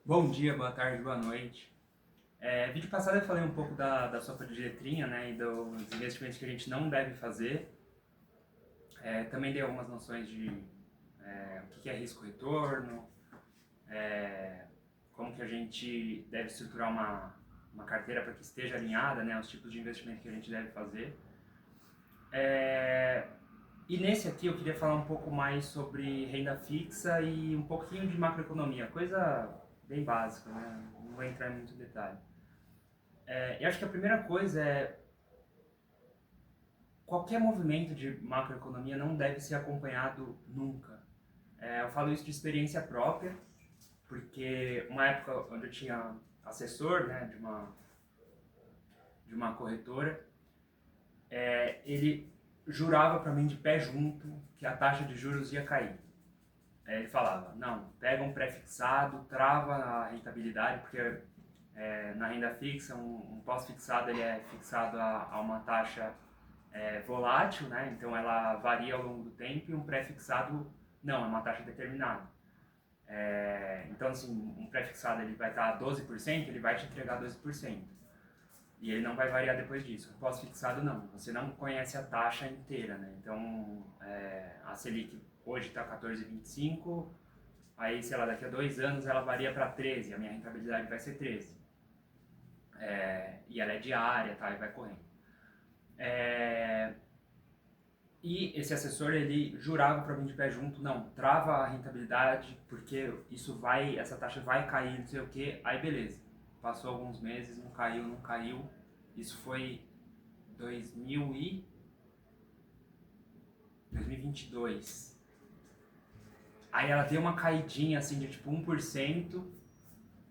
Bom dia, boa tarde, boa noite. Vídeo passado eu falei um pouco da sopa de letrinha, né, e dos investimentos que a gente não deve fazer. Também dei algumas noções de o que é risco-retorno, como que a gente deve estruturar uma carteira para que esteja alinhada, né, aos tipos de investimento que a gente deve fazer. E nesse aqui eu queria falar um pouco mais sobre renda fixa e um pouquinho de macroeconomia, coisa bem básica, né, não vou entrar em muito detalhe. Eu acho que a primeira coisa é qualquer movimento de macroeconomia não deve ser acompanhado nunca. Eu falo isso de experiência própria, porque uma época onde eu tinha assessor, né, de uma corretora, ele jurava para mim de pé junto que a taxa de juros ia cair. Ele falava, não, pega um pré-fixado, trava a rentabilidade, porque na renda fixa, um pós-fixado ele é fixado a uma taxa volátil, né? Então ela varia ao longo do tempo, e um pré-fixado não, é uma taxa determinada. Então, assim, um pré-fixado ele vai estar a 12%, ele vai te entregar 12%. E ele não vai variar depois disso. O pós-fixado não, você não conhece a taxa inteira, né? Então, a Selic hoje está 14,25, aí, sei lá, daqui a 2 anos ela varia para 13, a minha rentabilidade vai ser 13. E ela é diária, tá? E vai correndo. E esse assessor, ele jurava para mim de pé junto, não, trava a rentabilidade, porque essa taxa vai cair, não sei o que, aí beleza. Passou alguns meses, não caiu, não caiu. Isso foi 2022. Aí ela deu uma caidinha assim de tipo 1%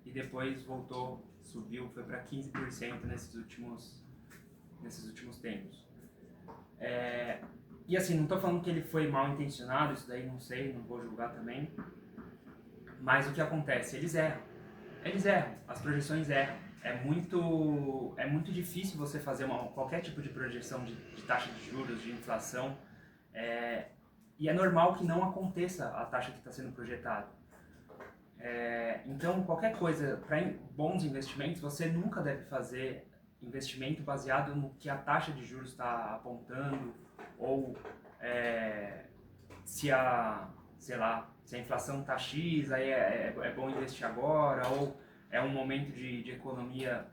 e depois voltou, subiu, foi para 15% nesses últimos tempos. E assim, não estou falando que ele foi mal intencionado, isso daí não sei, não vou julgar também. Mas o que acontece? Eles erram. Eles erram, as projeções erram. É muito difícil você fazer qualquer tipo de projeção de taxa de juros, de inflação. E é normal que não aconteça a taxa que está sendo projetada. Então, qualquer coisa, para bons investimentos, você nunca deve fazer investimento baseado no que a taxa de juros está apontando, ou se sei lá, se a inflação está X, aí é bom investir agora, ou é um momento de economia,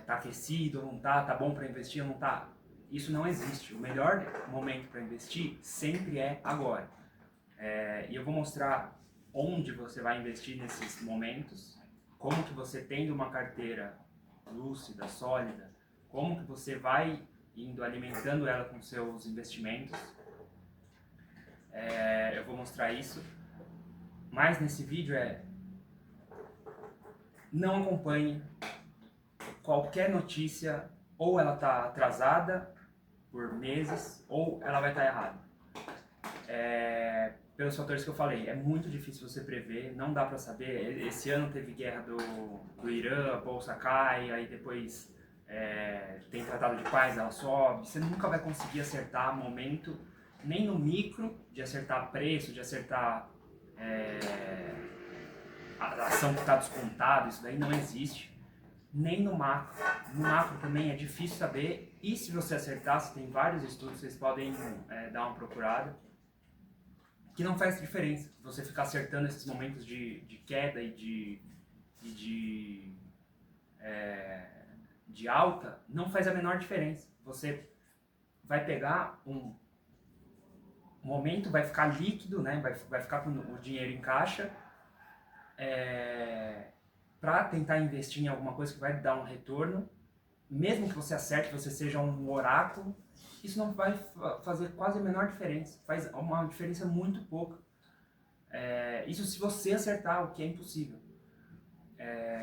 tá aquecido ou não tá bom para investir ou não tá. Isso não existe. O melhor momento para investir sempre é agora. E eu vou mostrar onde você vai investir nesses momentos, como que você tendo uma carteira lúcida, sólida, como que você vai indo alimentando ela com seus investimentos. Eu vou mostrar isso. Mas nesse vídeo não acompanhe qualquer notícia, ou ela está atrasada por meses, ou ela vai estar errada. Pelos fatores que eu falei, é muito difícil você prever, não dá para saber. Esse ano teve guerra do Irã, a bolsa cai, aí depois tem tratado de paz, ela sobe. Você nunca vai conseguir acertar momento, nem no micro, de acertar preço, de acertar a ação que está descontada, isso daí não existe. Nem no macro. No macro também é difícil saber, e se você acertar, você tem vários estudos, vocês podem dar uma procurada, que não faz diferença você ficar acertando esses momentos de queda e de alta, não faz a menor diferença. Você vai pegar um momento, vai ficar líquido, né? vai ficar com o dinheiro em caixa, para tentar investir em alguma coisa que vai dar um retorno. Mesmo que você acerte, você seja um oráculo, isso não vai fazer quase a menor diferença. Faz uma diferença muito pouca. Isso se você acertar, o que é impossível.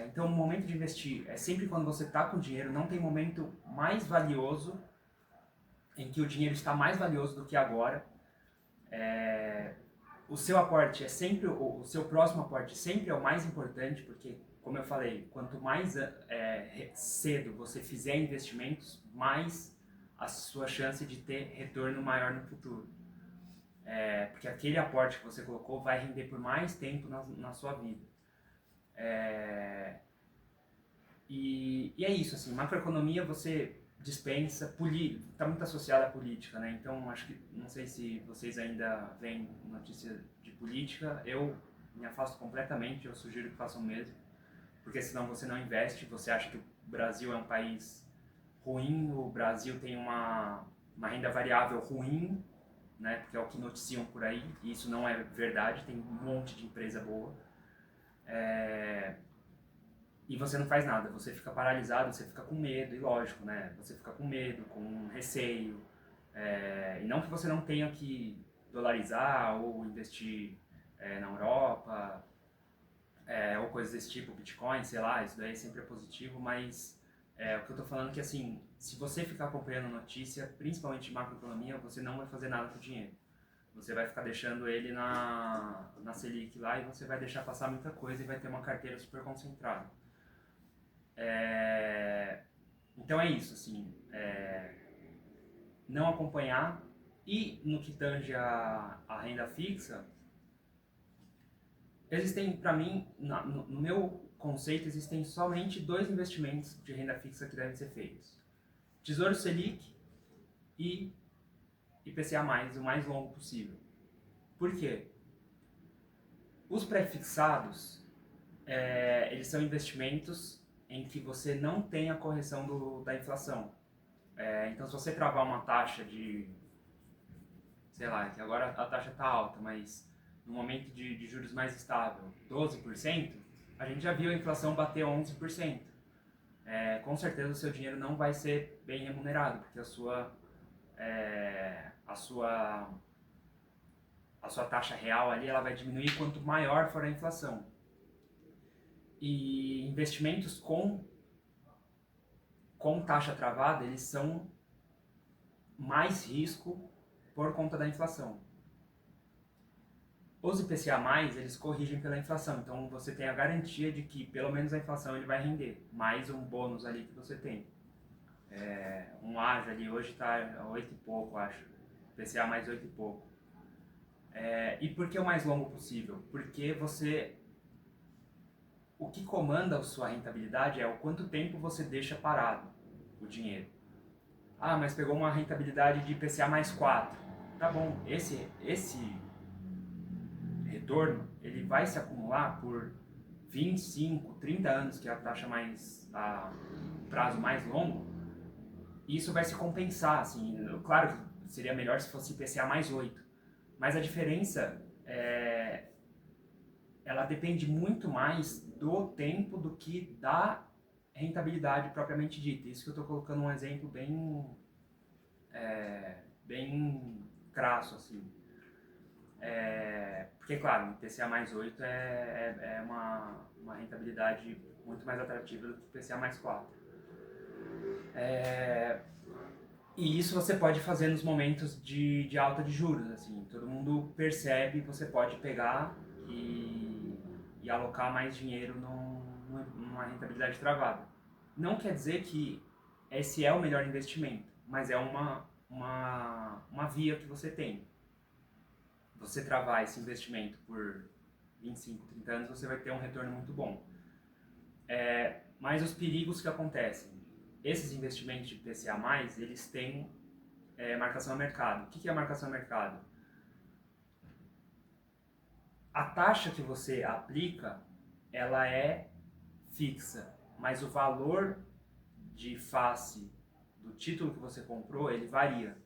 Então, o momento de investir é sempre quando você está com dinheiro. Não tem momento mais valioso, em que o dinheiro está mais valioso do que agora. O seu aporte é sempre, o seu próximo aporte sempre é o mais importante, porque, como eu falei, quanto mais cedo você fizer investimentos, mais a sua chance de ter retorno maior no futuro. Porque aquele aporte que você colocou vai render por mais tempo na sua vida. E é isso, assim, macroeconomia você dispensa, está muito associada à política, né? Então, acho que, não sei se vocês ainda veem notícia de política, eu me afasto completamente, eu sugiro que façam o mesmo, porque senão você não investe, você acha que o Brasil é um país ruim, o Brasil tem uma renda variável ruim, né? Porque é o que noticiam por aí, e isso não é verdade, tem um monte de empresa boa. E você não faz nada, você fica paralisado, você fica com medo, e lógico, né? Você fica com medo, com receio. E não que você não tenha que dolarizar ou investir na Europa, ou coisas desse tipo, Bitcoin, sei lá, isso daí sempre é positivo, mas o que eu tô falando é que, assim, se você ficar acompanhando notícia, principalmente de macroeconomia, você não vai fazer nada com o dinheiro. Você vai ficar deixando ele na Selic lá e você vai deixar passar muita coisa e vai ter uma carteira super concentrada. Então é isso, assim, não acompanhar. E no que tange a renda fixa, existem, para mim, no meu conceito, existem somente 2 investimentos de renda fixa que devem ser feitos: Tesouro Selic e IPCA+, o mais longo possível. Por quê? Os pré-fixados, eles são investimentos em que você não tem a correção da inflação. Então, se você travar uma taxa de, sei lá, que agora a taxa está alta, mas no momento de juros mais estável, 12%, a gente já viu a inflação bater 11%. Com certeza o seu dinheiro não vai ser bem remunerado, porque a sua taxa real ali ela vai diminuir quanto maior for a inflação. E investimentos com taxa travada, eles são mais risco por conta da inflação. Os IPCA+, eles corrigem pela inflação, então você tem a garantia de que pelo menos a inflação ele vai render, mais um bônus ali que você tem. Um ágio ali hoje está a 8 e pouco, acho. IPCA mais 8 e pouco. E por que o mais longo possível? Porque o que comanda a sua rentabilidade é o quanto tempo você deixa parado o dinheiro. Ah, mas pegou uma rentabilidade de IPCA mais 4. Tá bom, esse retorno ele vai se acumular por 25, 30 anos, que é a taxa o prazo mais longo, e isso vai se compensar, assim, claro que seria melhor se fosse IPCA mais 8, mas a diferença ela depende muito mais do tempo do que da rentabilidade propriamente dita. Isso que eu estou colocando um exemplo bem crasso, assim. Porque, claro, IPCA mais 8 é uma rentabilidade muito mais atrativa do que IPCA mais 4. E isso você pode fazer nos momentos de alta de juros, assim, todo mundo percebe, você pode pegar e alocar mais dinheiro numa rentabilidade travada. Não quer dizer que esse é o melhor investimento, mas é uma via que você tem. Você travar esse investimento por 25, 30 anos, você vai ter um retorno muito bom. Mas os perigos que acontecem, esses investimentos de IPCA+, eles têm marcação a mercado. O que é marcação a mercado? A taxa que você aplica, ela é fixa, mas o valor de face do título que você comprou, ele varia.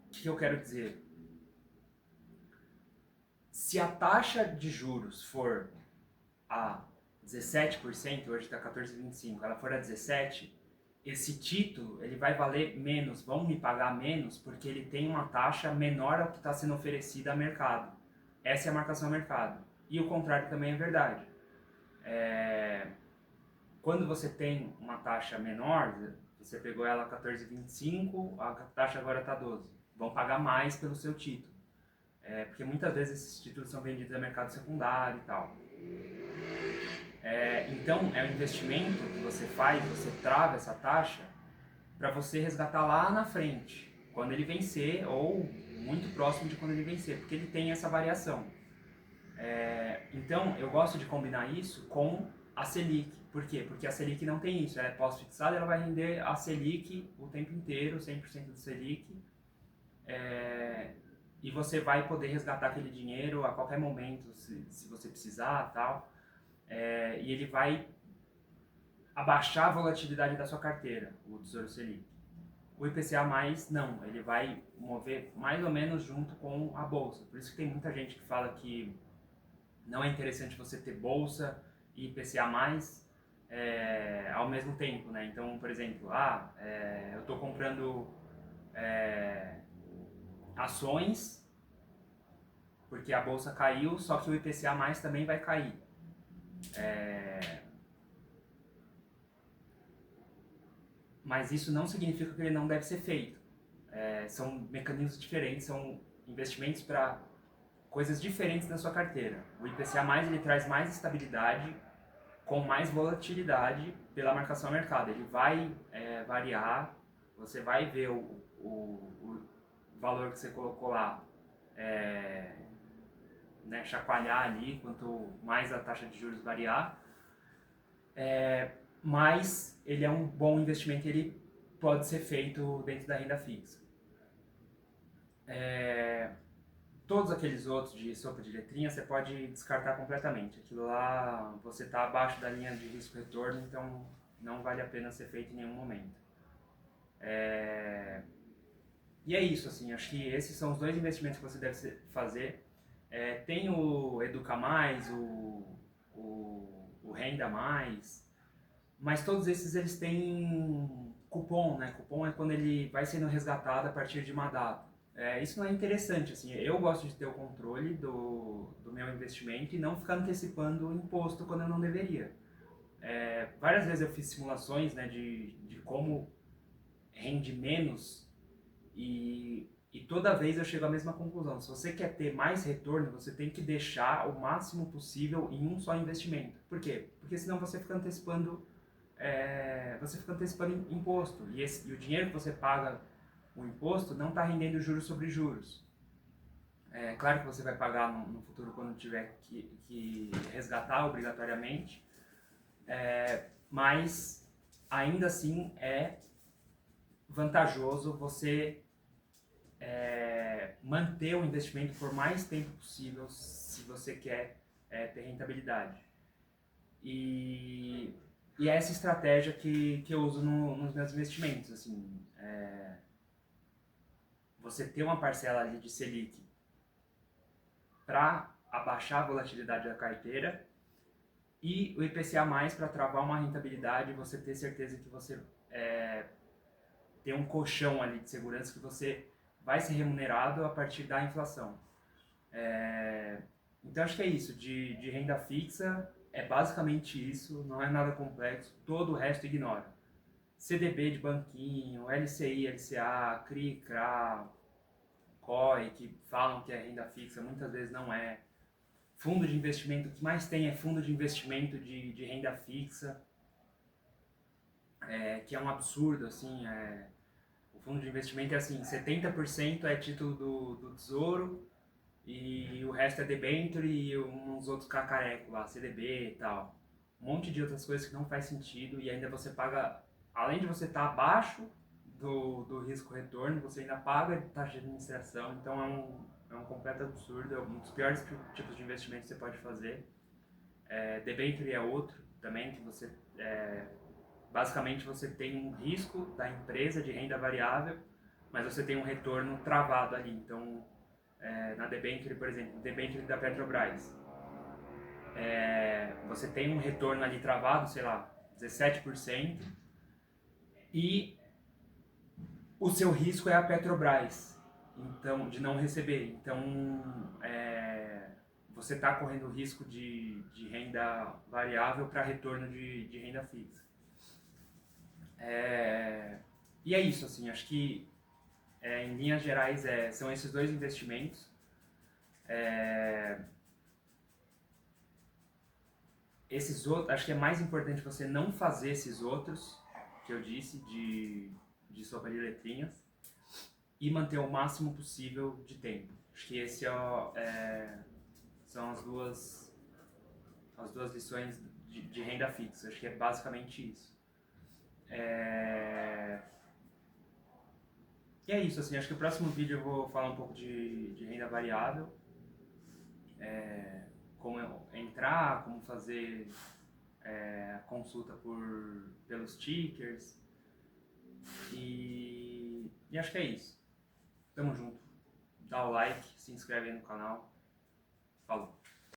O que eu quero dizer? Se a taxa de juros for a 17%, hoje está 14,25%, ela for a 17%, esse título ele vai valer menos, vão me pagar menos, porque ele tem uma taxa menor ao que está sendo oferecida a mercado. Essa é a marcação a mercado. E o contrário também é verdade. Quando você tem uma taxa menor, você pegou ela a 14,25, a taxa agora está 12%. Vão pagar mais pelo seu título. Porque muitas vezes esses títulos são vendidos no mercado secundário e tal. Então, é um investimento que você faz, você trava essa taxa para você resgatar lá na frente, quando ele vencer ou muito próximo de quando ele vencer, porque ele tem essa variação. Então, eu gosto de combinar isso com a Selic. Por quê? Porque a Selic não tem isso, ela é pós-fixada, ela vai render a Selic o tempo inteiro, 100% do Selic, e você vai poder resgatar aquele dinheiro a qualquer momento, se você precisar, tal, e ele vai abaixar a volatilidade da sua carteira, o Tesouro Selic. O IPCA+, não, ele vai mover mais ou menos junto com a bolsa. Por isso que tem muita gente que fala que não é interessante você ter bolsa e IPCA+, ao mesmo tempo, né? Então, por exemplo, eu estou comprando ações porque a bolsa caiu, só que o IPCA+, também vai cair. Mas isso não significa que ele não deve ser feito. São mecanismos diferentes, são investimentos para coisas diferentes na sua carteira. O IPCA+, ele traz mais estabilidade, com mais volatilidade pela marcação ao mercado. Ele vai variar, você vai ver o valor que você colocou lá chacoalhar ali, quanto mais a taxa de juros variar, mas ele é um bom investimento, ele pode ser feito dentro da renda fixa. Todos aqueles outros de sopa de letrinha você pode descartar completamente. Aquilo lá você está abaixo da linha de risco-retorno, então não vale a pena ser feito em nenhum momento. E é isso, assim, acho que esses são os dois investimentos que você deve fazer. Tem o Educa Mais, o Renda Mais, mas todos esses eles têm cupom, né? Cupom é quando ele vai sendo resgatado a partir de uma data. Isso não é interessante, assim, eu gosto de ter o controle do meu investimento e não ficar antecipando o imposto quando eu não deveria. Várias vezes eu fiz simulações, né, de como rende menos e toda vez eu chego à mesma conclusão. Se você quer ter mais retorno, você tem que deixar o máximo possível em um só investimento. Por quê? Porque senão você fica antecipando imposto e o dinheiro que você paga o imposto não está rendendo juros sobre juros. Claro que você vai pagar no futuro quando tiver que resgatar obrigatoriamente, mas ainda assim é vantajoso você manter o investimento por mais tempo possível se você quer ter rentabilidade. E é essa estratégia que eu uso nos meus investimentos. Assim, você ter uma parcela ali de Selic para abaixar a volatilidade da carteira e o IPCA+, para travar uma rentabilidade e você ter certeza que você tem um colchão ali de segurança que você vai ser remunerado a partir da inflação. Então acho que é isso, de renda fixa é basicamente isso, não é nada complexo, todo o resto ignora. CDB de banquinho, LCI, LCA, CRI, CRA, COI, que falam que é renda fixa, muitas vezes não é. Fundo de investimento, o que mais tem é fundo de investimento de renda fixa, que é um absurdo, assim, o fundo de investimento é assim, 70% é título do Tesouro e o resto é debênture e uns outros cacarecos lá, CDB e tal. Um monte de outras coisas que não faz sentido e ainda você paga, além de você estar abaixo do risco-retorno, você ainda paga taxa de administração, então é um completo absurdo, é um dos piores tipos de investimento que você pode fazer. Debênture é outro também, que você basicamente você tem um risco da empresa de renda variável, mas você tem um retorno travado ali. Então, na debênture, por exemplo, debênture da Petrobras, você tem um retorno ali travado, sei lá, 17%, e o seu risco é a Petrobras, então, de não receber. Então, você está correndo o risco de renda variável para retorno de renda fixa. E é isso, assim, acho que em linhas gerais são esses dois investimentos. Esses outros, acho que é mais importante você não fazer esses outros que eu disse de sopa de letrinhas e manter o máximo possível de tempo. Acho que esse São as duas lições de renda fixa. Acho que é basicamente isso. E é isso, assim, acho que o próximo vídeo eu vou falar um pouco de renda variável, como entrar, como fazer consulta pelos tickers, e acho que é isso. Tamo junto. Dá o like, se inscreve aí no canal. Falou!